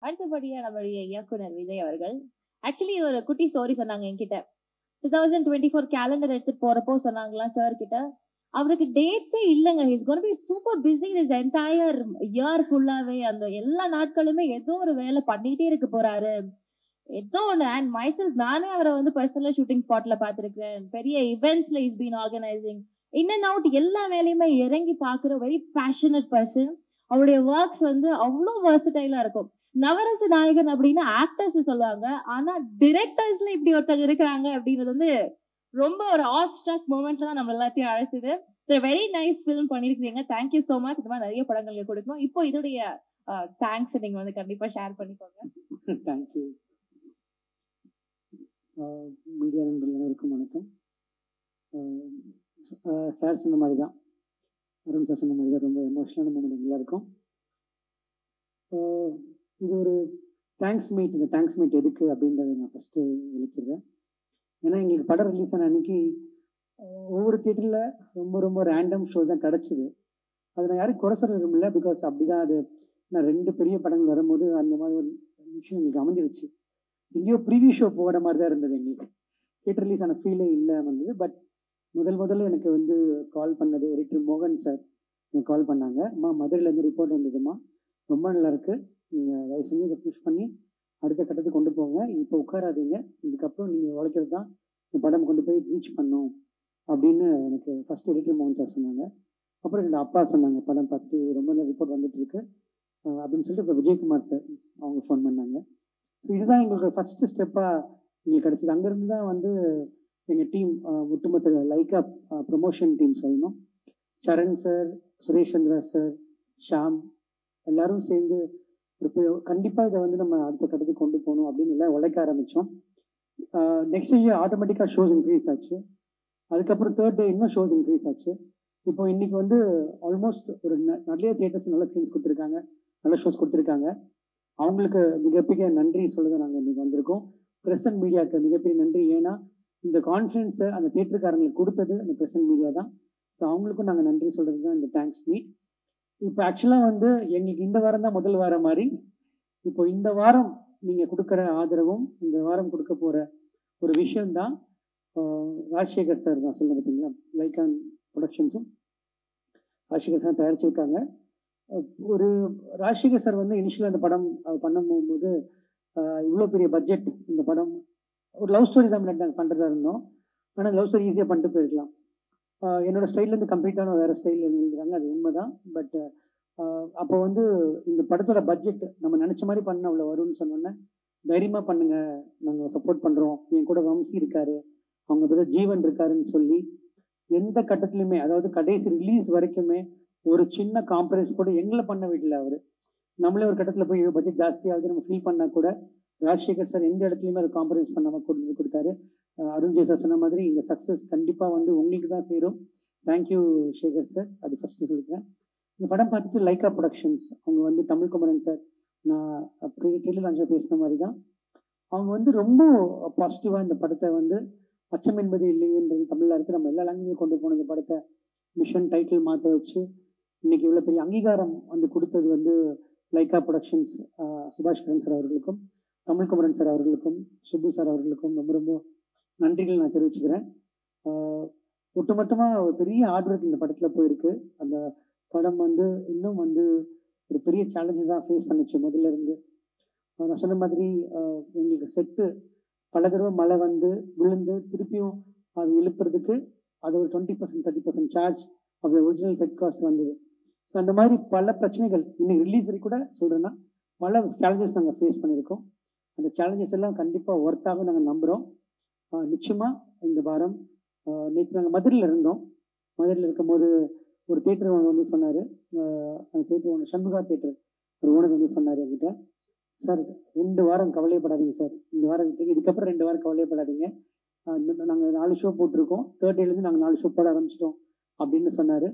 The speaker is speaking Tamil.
அடுத்தபடியா நம்மளுடைய இயக்குனர் விஜய் அவர்கள் ஆக்சுவலி ஒரு குட்டி ஸ்டோரி சொன்னாங்க என்கிட்ட. 2024 கேலண்டர் எடுத்துட்டு போறப்போ சொன்னாங்களாம் சார் கிட்ட, அவருக்கு டேட்ஸே இல்லைங்க. His gonna be super busy this entire year ஃபுல்லாவே. அந்த எல்லா நாட்களுமே ஏதோ ஒரு வேலை பண்ணிட்டே இருக்க போறாரு. ஏதோ ஒண்ணு. அண்ட் மைசெல்ஃப் நானே அவரை வந்து பர்சனலா ஷூட்டிங் ஸ்பாட்ல பாத்திருக்கேன். பெரிய இவெண்ட்ஸ்ல is been organizing in and out. எல்லா வேலையுமே இறங்கி பாக்குற வெரி பேஷனட் பர்சன். அவருடைய ஒர்க்ஸ் வந்து அவ்வளவு வெர்சடைலா இருக்கும். நவரச நாயகன் அப்படின்னு ஆக்டர்ஸ் சொல்லுவாங்க, ஆனா டிரெக்டர்ஸ்ல இப்படி ஒருத்தங்க இருக்கிறாங்க அப்படின்றது வந்து ரொம்ப ஒரு ஆஸ்ட்ராக் மூமெண்ட்ல தான் நம்ம எல்லாத்தையும் அழைச்சது. வெரி நைஸ் ஃபிலிம் பண்ணிருக்கீங்க. Thank you so much. இந்த மாதிரி நிறைய படங்களுக்கு கொடுக்கணும். இப்போ இதோடைய தேங்க்ஸ் நீங்க வந்து கண்டிப்பா ஷேர் பண்ணிக்கோங்க. தேங்க்யூ. மீடியா நண்பர்களுக்கும் வணக்கம். சார் சொன்ன மாதிரி தான், அருண் சார் சொன்ன மாதிரி தான், ரொம்ப எமோஷனலான மூமெண்ட் எல்லாருக்கும். இது ஒரு தேங்க்ஸ் மீட். இந்த தேங்க்ஸ் மீட் எதுக்கு அப்படின்றத நான் ஃபஸ்ட்டு விளக்கிடுறேன். ஏன்னா எங்களுக்கு படம் ரிலீஸ் ஆன அன்னைக்கு ஒவ்வொரு தியேட்டரில் ரொம்ப ரொம்ப ரேண்டம் ஷோ தான் கிடச்சிது. அதை நான் யாரும் குறை சொல்ல விரும்பல. பிகாஸ் அப்படி தான் அது. நான் 2 பெரிய படங்கள் வரும்போது அந்த மாதிரி ஒரு விஷயம் எங்களுக்கு அமைஞ்சிருச்சு. எங்கேயோ ப்ரீவியூ ஷோ போகிற மாதிரி தான் இருந்தது. எங்களுக்கு தியேட்டர் ரிலீஸ் ஆன ஃபீலே இல்லை வந்தது. பட் முதல்ல எனக்கு வந்து கால் பண்ணது எடிட்டர் மோகன் சார் எனக்கு கால் பண்ணாங்க. அம்மா மதுரையிலேருந்து ரிப்போர்ட் வந்ததும்மா, ரொம்ப நல்லா இருக்கு, நீங்கள் தயவு செஞ்சு இதை புஷ் பண்ணி அடுத்த கட்டத்துக்கு கொண்டு போங்க, இப்போ உட்காராதீங்க, இதுக்கப்புறம் நீங்கள் உழைக்கிறது தான் இந்த படம் கொண்டு போய் ரீச் பண்ணோம் அப்படின்னு எனக்கு ஃபஸ்ட் எடிட்டர் மோகன் சார் சொன்னாங்க. அப்புறம் என்னோட அப்பா சொன்னாங்க, படம் பார்த்துட்டு ரொம்ப நல்ல ரிப்போர்ட் வந்துட்டு இருக்கு அப்படின்னு சொல்லிட்டு இப்போ விஜயகுமார் சார் அவங்க ஃபோன் பண்ணாங்க. ஸோ இதுதான் எங்களுக்கு ஃபஸ்ட்டு ஸ்டெப்பாக எங்களுக்கு கிடச்சிது. அங்கேருந்து தான் வந்து எங்கள் டீம் ஒட்டுமொத்த லைக்கா ப்ரொமோஷன் டீம் சொல்லணும், சரண் சார், சுரேஷ் சந்திரா சார், ஷாம் எல்லாரும் சேர்ந்து கண்டிப்பாக இதை வந்து நம்ம அடுத்த கட்டத்துக்கு கொண்டு போகணும் அப்படின்னு எல்லாம் உழைக்க ஆரம்பித்தோம். நெக்ஸ்ட் இயர் ஆட்டோமேட்டிக்காக ஷோஸ் இன்க்ரீஸ் ஆச்சு. அதுக்கப்புறம் 3rd டே இன்னும் ஷோஸ் இன்க்ரீஸ் ஆச்சு. இப்போ இன்னைக்கு வந்து ஆல்மோஸ்ட் ஒரு நிறைய தியேட்டர்ஸ் நல்ல சீன்ஸ் கொடுத்துருக்காங்க, நல்ல ஷோஸ் கொடுத்துருக்காங்க. அவங்களுக்கு மிகப்பெரிய நன்றி சொல்லுங்க. நாங்கள் இன்னைக்கு வந்திருக்கோம். ப்ரெஸ் அண்ட் மீடியாவுக்கு மிகப்பெரிய நன்றி. ஏன்னா இந்த கான்ஃபரன்ஸை அந்த தியேட்டருக்காரங்களுக்கு கொடுத்தது அந்த ப்ரெஸ் அண்ட் மீடியா தான். ஸோ அவங்களுக்கும் நாங்கள் நன்றி சொல்கிறது தான் இந்த தேங்க்ஸ் மீட். இப்போ ஆக்சுவலாக வந்து எங்களுக்கு இந்த வாரம் தான் முதல் வாரம் மாதிரி. இப்போ இந்த வாரம் நீங்கள் கொடுக்குற ஆதரவும் இந்த வாரம் கொடுக்க போகிற ஒரு விஷயம்தான் ராஜசேகர் சார் தான் சொல்ல பார்த்தீங்களா, லைக்கான் ப்ரொடக்ஷன்ஸும் ராஜசேகர் சார் தயாரிச்சிருக்காங்க. ஒரு ராஜசேகர் சார் வந்து இனிஷியலாக அந்த படம் பண்ணும்போது இவ்வளோ பெரிய பட்ஜெட், இந்த படம் ஒரு லவ் ஸ்டோரி தான் நாங்கள் பண்ணுறதா இருந்தோம். ஆனால் லவ் ஸ்டோரி ஈஸியாக பண்ணிட்டு போயிருக்கலாம். என்னோடய ஸ்டைல்லேருந்து கம்ப்ளீட்டான வேறு ஸ்டைலில் எழுதிருக்காங்க, அது உண்மை தான். பட் அப்போ வந்து இந்த படத்தோட பட்ஜெட் நம்ம நினச்ச மாதிரி பண்ண அவ்வளோ வரும்னு சொன்னோன்னே, தைரியமாக பண்ணுங்கள், நாங்கள் சப்போர்ட் பண்ணுறோம், என் கூட வம்சி இருக்காரு, அவங்க பேர் ஜீவன் இருக்காருன்னு சொல்லி எந்த கட்டத்துலையுமே, அதாவது கடைசி ரிலீஸ் வரைக்குமே ஒரு சின்ன காம்ப்ரமைஸ் கூட எங்களை பண்ண விடல. அவர் நம்மளே ஒரு கட்டத்தில் போய் பட்ஜெட் ஜாஸ்தியாகுது நம்ம ஃபீல் பண்ணால் கூட ராஜசேகர் சார் எந்த இடத்துலையுமே அதை காம்ப்ரமைஸ் பண்ணாமல் கொடுத்தாரு. அருண்ஜே சார் சொன்ன மாதிரி இந்த சக்ஸஸ் கண்டிப்பாக வந்து உங்களுக்கு தான் சேரும். தேங்க்யூ சேகர் சார், அது ஃபஸ்ட்டு சொல்லிக்கிறேன். இந்த படம் பார்த்துட்டு லைக்கா ப்ரொடக்ஷன்ஸ் அவங்க வந்து தமிழ் குமரன் சார், நான் கேள்வியில் அங்கே பேசின மாதிரி தான், அவங்க வந்து ரொம்ப பாசிட்டிவாக இந்த படத்தை வந்து அச்சம் என்பது இல்லையன்றது தமிழில் இருக்குது, நம்ம எல்லா லாங்குவேஜையும் கொண்டு போன இந்த படத்தை மிஷன் டைட்டில் மாற்ற வச்சு இன்னைக்கு இவ்வளோ பெரிய அங்கீகாரம் வந்து கொடுத்தது வந்து லைக்கா ப்ரொடக்ஷன்ஸ் சுபாஷ் கரன் சார் அவர்களுக்கும், தமிழ் குமரன் சார் அவர்களுக்கும், சுப்பு சார் அவர்களுக்கும் ரொம்ப ரொம்ப நன்றிகள் நான் தெரிவிச்சுக்கிறேன். ஒட்டுமொத்தமாக ஒரு பெரிய ஹார்ட் ஒர்க் இந்த படத்தில் போயிருக்கு. அந்த படம் வந்து இன்னும் வந்து ஒரு பெரிய சேலஞ்சு தான் ஃபேஸ் பண்ணிச்சு முதல்ல இருந்து. நான் சொன்ன மாதிரி எங்களுக்கு செட்டு பல தடவை மழை வந்து விழுந்து திருப்பியும் அது எழுப்புறதுக்கு அது ஒரு 20% 30% charge of the original set cost வந்தது. ஸோ அந்த மாதிரி பல பிரச்சனைகள் இன்னைக்கு ரிலீஸ் வரைக்கும் கூட சொல்கிறேன்னா பல சேலஞ்சஸ் நாங்கள் ஃபேஸ் பண்ணியிருக்கோம். அந்த சேலஞ்சஸ் எல்லாம் கண்டிப்பாக ஒர்த்தாக நாங்கள் நம்புகிறோம். நிச்சயமாக இந்த வாரம் நேற்று நாங்கள் மதுரையில் இருந்தோம். மதுரையில் இருக்கும்போது ஒரு தேட்டர் ஓனர் வந்து சொன்னார், அந்த தேட்டர் ஓனர் சண்முகா தேட்டர் ஒரு ஓனர் வந்து சொன்னார் என்கிட்ட, சார் 2 வாரம் கவலையப்படாதீங்க சார், இந்த வாரம் இதுக்கப்புறம் 2 வாரம் கவலையப்படாதீங்க, நாங்கள் 4 ஷோ போட்டிருக்கோம், 3rd டேலேருந்து நாங்கள் 4 ஷோ போட ஆரம்பிச்சிட்டோம் அப்படின்னு சொன்னார்.